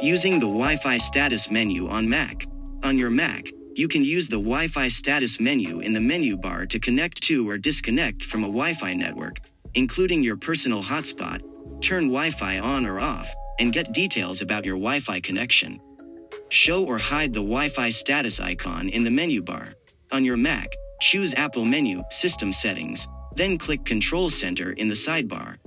Using the Wi-Fi status menu on Mac. On your Mac, you can use the Wi-Fi status menu in the menu bar to connect to or disconnect from a Wi-Fi network, including your personal hotspot, turn Wi-Fi on or off, and get details about your Wi-Fi connection. Show or hide the Wi-Fi status icon in the menu bar. On your Mac, choose Apple Menu, System Settings, then click Control Center in the sidebar.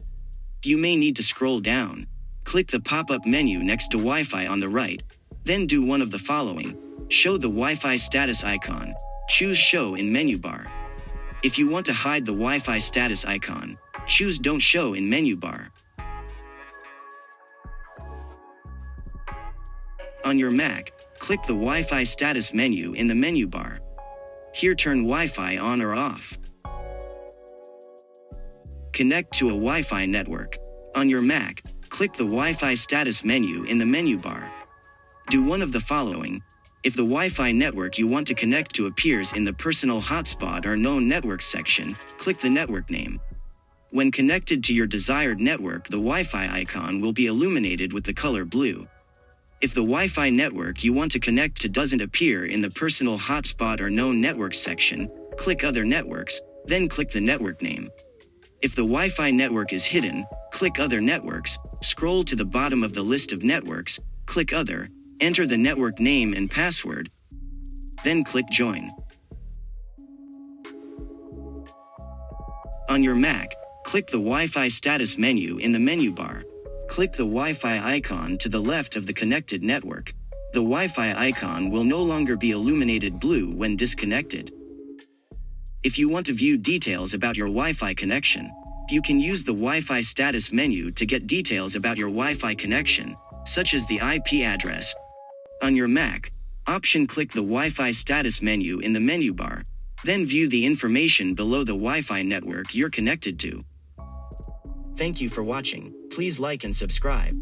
You may need to scroll down. Click the pop-up menu next to Wi-Fi on the right, then do one of the following. Show the Wi-Fi status icon. Choose Show in menu bar. If you want to hide the Wi-Fi status icon, choose Don't Show in menu bar. On your Mac, click the Wi-Fi status menu in the menu bar. Here turn Wi-Fi on or off. Connect to a Wi-Fi network. On your Mac, click the Wi-Fi status menu in the menu bar. Do one of the following. If the Wi-Fi network you want to connect to appears in the Personal Hotspot or Known Networks section, click the network name. When connected to your desired network, the Wi-Fi icon will be illuminated with the color blue. If the Wi-Fi network you want to connect to doesn't appear in the Personal Hotspot or Known Networks section, click Other Networks, then click the network name. If the Wi-Fi network is hidden, click Other Networks, scroll to the bottom of the list of networks, click Other, enter the network name and password, then click Join. On your Mac, click the Wi-Fi status menu in the menu bar. Click the Wi-Fi icon to the left of the connected network. The Wi-Fi icon will no longer be illuminated blue when disconnected. If you want to view details about your Wi-Fi connection, you can use the Wi-Fi status menu to get details about your Wi-Fi connection, such as the IP address. On your Mac, click the Wi-Fi status menu in the menu bar, then view the information below the Wi-Fi network you're connected to. Thank you for watching. Please like and subscribe.